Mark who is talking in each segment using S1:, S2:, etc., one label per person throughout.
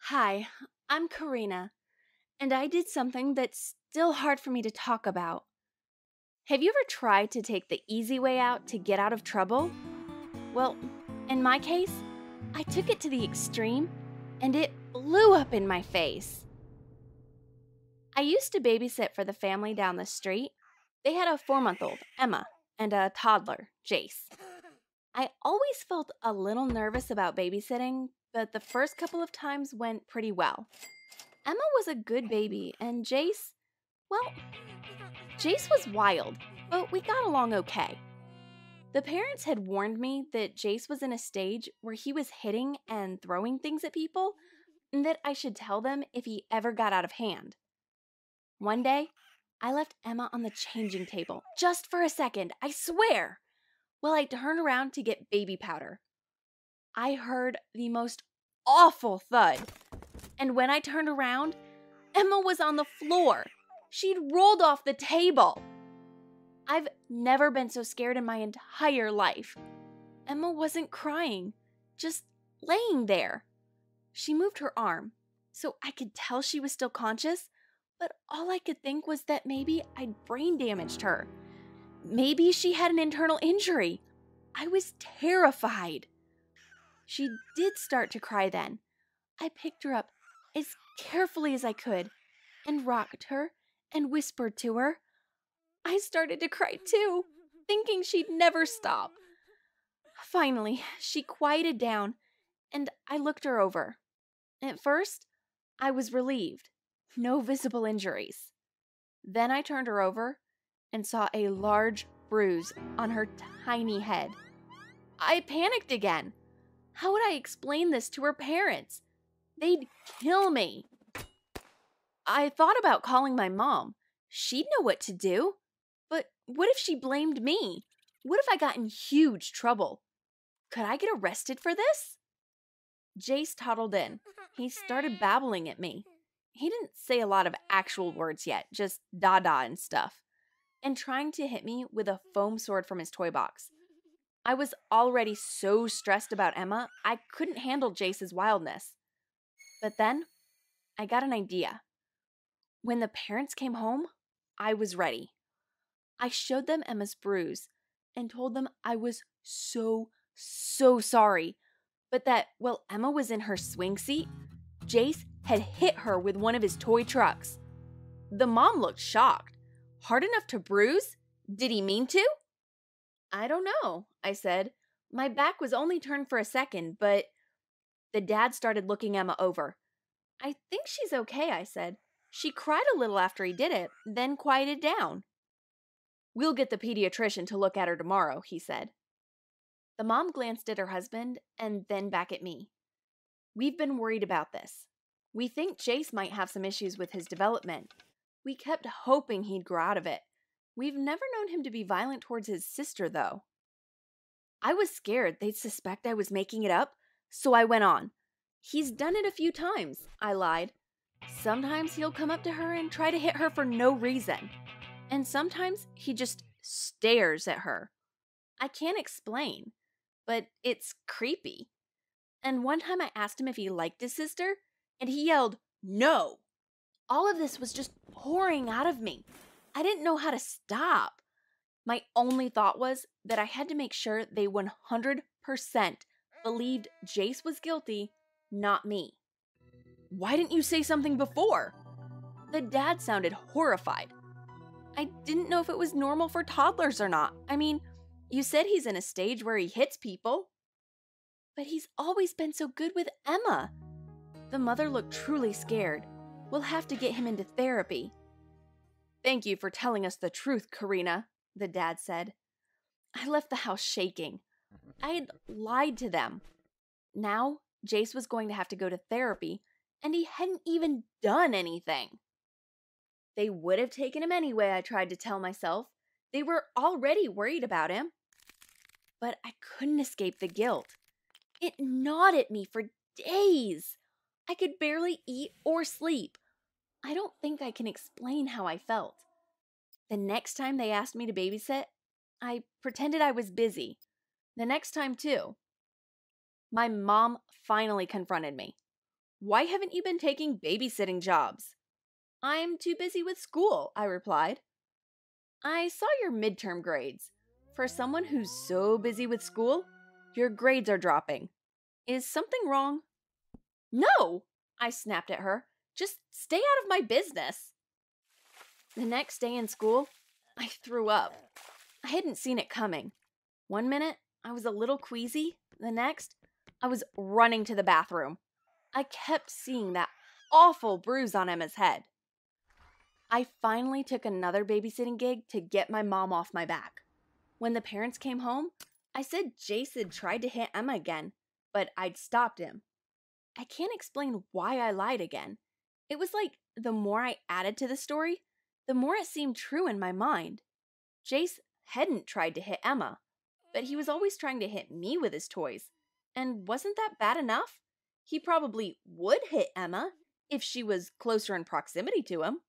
S1: Hi, I'm Karina, and I did something that's still hard for me to talk about. Have you ever tried to take the easy way out to get out of trouble? Well, in my case, I took it to the extreme and it blew up in my face. I used to babysit for the family down the street. They had a 4-month old, Emma, and a toddler, Jace. I always felt a little nervous about babysitting, but the first couple of times went pretty well. Emma was a good baby, and well, Jace was wild, but we got along okay. The parents had warned me that Jace was in a stage where he was hitting and throwing things at people, and that I should tell them if he ever got out of hand. One day, I left Emma on the changing table, just for a second, I swear, while I turned around to get baby powder. I heard the most awful thud, and when I turned around, Emma was on the floor. She'd rolled off the table. I've never been so scared in my entire life. Emma wasn't crying, just laying there. She moved her arm, so I could tell she was still conscious, but all I could think was that maybe I'd brain damaged her. Maybe she had an internal injury. I was terrified. She did start to cry then. I picked her up as carefully as I could and rocked her and whispered to her. I started to cry too, thinking she'd never stop. Finally, she quieted down and I looked her over. At first, I was relieved. No visible injuries. Then I turned her over and saw a large bruise on her tiny head. I panicked again. How would I explain this to her parents? They'd kill me. I thought about calling my mom. She'd know what to do. But what if she blamed me? What if I got in huge trouble? Could I get arrested for this? Jace toddled in. He started babbling at me. He didn't say a lot of actual words yet, just dada and stuff, and trying to hit me with a foam sword from his toy box. I was already so stressed about Emma, I couldn't handle Jace's wildness. But then, I got an idea. When the parents came home, I was ready. I showed them Emma's bruise and told them I was so sorry, but that while Emma was in her swing seat, Jace had hit her with one of his toy trucks. The mom looked shocked. Hard enough to bruise? Did he mean to? I don't know, I said. My back was only turned for a second, but the dad started looking Emma over. I think she's okay, I said. She cried a little after he did it, then quieted down. We'll get the pediatrician to look at her tomorrow, he said. The mom glanced at her husband and then back at me. We've been worried about this. We think Jace might have some issues with his development. We kept hoping he'd grow out of it. We've never known him to be violent towards his sister, though. I was scared they'd suspect I was making it up, so I went on. He's done it a few times, I lied. Sometimes he'll come up to her and try to hit her for no reason. And sometimes he just stares at her. I can't explain, but it's creepy. And one time I asked him if he liked his sister, and he yelled, "No!" All of this was just pouring out of me. I didn't know how to stop. My only thought was that I had to make sure they 100% believed Jace was guilty, not me. Why didn't you say something before? The dad sounded horrified. I didn't know if it was normal for toddlers or not. I mean, you said he's in a stage where he hits people. But he's always been so good with Emma. The mother looked truly scared. We'll have to get him into therapy. Thank you for telling us the truth, Karina, the dad said. I left the house shaking. I had lied to them. Now, Jace was going to have to go to therapy, and he hadn't even done anything. They would have taken him anyway, I tried to tell myself. They were already worried about him. But I couldn't escape the guilt. It gnawed at me for days. I could barely eat or sleep. I don't think I can explain how I felt. The next time they asked me to babysit, I pretended I was busy. The next time, too. My mom finally confronted me. Why haven't you been taking babysitting jobs?" "I'm too busy with school," I replied. "I saw your midterm grades. For someone who's so busy with school, your grades are dropping. Is something wrong?" "No!" I snapped at her. "Just stay out of my business." The next day in school, I threw up. I hadn't seen it coming. One minute, I was a little queasy. The next, I was running to the bathroom. I kept seeing that awful bruise on Emma's head. I finally took another babysitting gig to get my mom off my back. When the parents came home, I said Jace had tried to hit Emma again, but I'd stopped him. I can't explain why I lied again. It was like the more I added to the story, the more it seemed true in my mind. Jace hadn't tried to hit Emma, but he was always trying to hit me with his toys. And wasn't that bad enough? He probably would hit Emma if she was closer in proximity to him.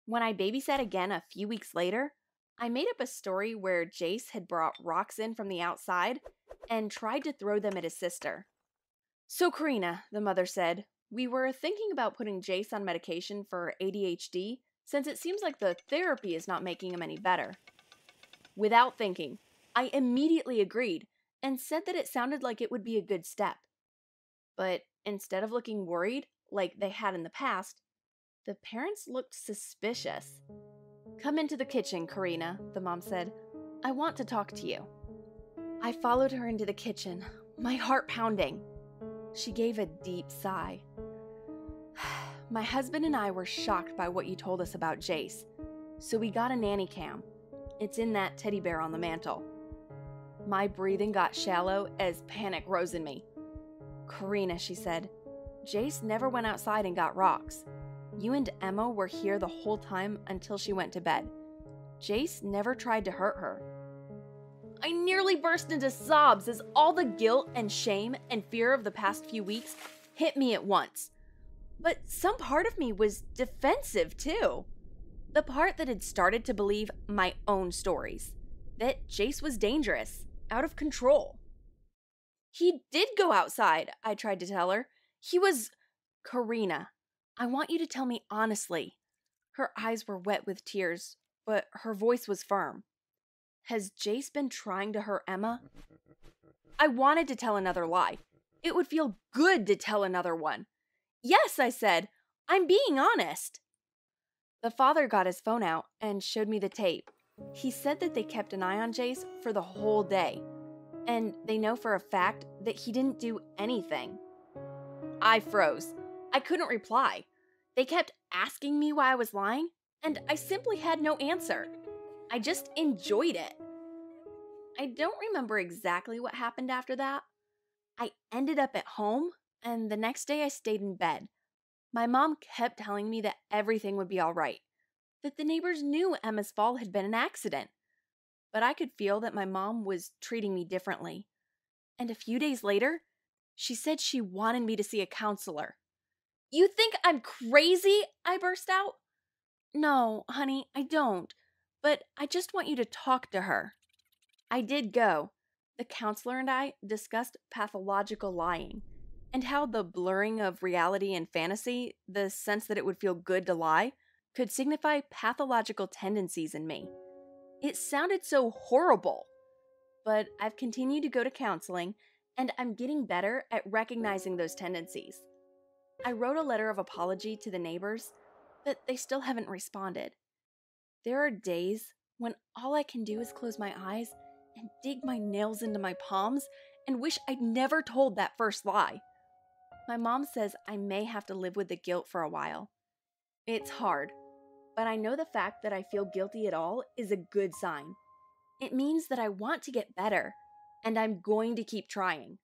S1: When I babysat again a few weeks later, I made up a story where Jace had brought rocks in from the outside and tried to throw them at his sister. "So, Karina," the mother said, "we were thinking about putting Jace on medication for ADHD since it seems like the therapy is not making him any better." Without thinking, I immediately agreed and said that it sounded like it would be a good step. But instead of looking worried, like they had in the past, the parents looked suspicious. "Come into the kitchen, Karina," the mom said. "I want to talk to you." I followed her into the kitchen, my heart pounding. She gave a deep sigh. "My husband and I were shocked by what you told us about Jace, so we got a nanny cam. It's in that teddy bear on the mantle." My breathing got shallow as panic rose in me. "Karina," she said, "Jace never went outside and got rocks. You and Emma were here the whole time until she went to bed. Jace never tried to hurt her." I nearly burst into sobs as all the guilt and shame and fear of the past few weeks hit me at once. But some part of me was defensive too. The part that had started to believe my own stories. That Jace was dangerous, out of control. "He did go outside," I tried to tell her. "He was—" "Karina, I want you to tell me honestly." Her eyes were wet with tears, but her voice was firm. "Has Jace been trying to hurt Emma?" I wanted to tell another lie. It would feel good to tell another one. "Yes," I said. "I'm being honest." The father got his phone out and showed me the tape. He said that they kept an eye on Jace for the whole day, and they know for a fact that he didn't do anything. I froze. I couldn't reply. They kept asking me why I was lying, and I simply had no answer. I just enjoyed it. I don't remember exactly what happened after that. I ended up at home, and the next day I stayed in bed. My mom kept telling me that everything would be all right, that the neighbors knew Emma's fall had been an accident. But I could feel that my mom was treating me differently. And a few days later, she said she wanted me to see a counselor. "You think I'm crazy?" I burst out. "No, honey, I don't. But I just want you to talk to her." I did go. The counselor and I discussed pathological lying and how the blurring of reality and fantasy, the sense that it would feel good to lie, could signify pathological tendencies in me. It sounded so horrible. But I've continued to go to counseling, and I'm getting better at recognizing those tendencies. I wrote a letter of apology to the neighbors, but they still haven't responded. There are days when all I can do is close my eyes and dig my nails into my palms and wish I'd never told that first lie. My mom says I may have to live with the guilt for a while. It's hard, but I know the fact that I feel guilty at all is a good sign. It means that I want to get better, and I'm going to keep trying.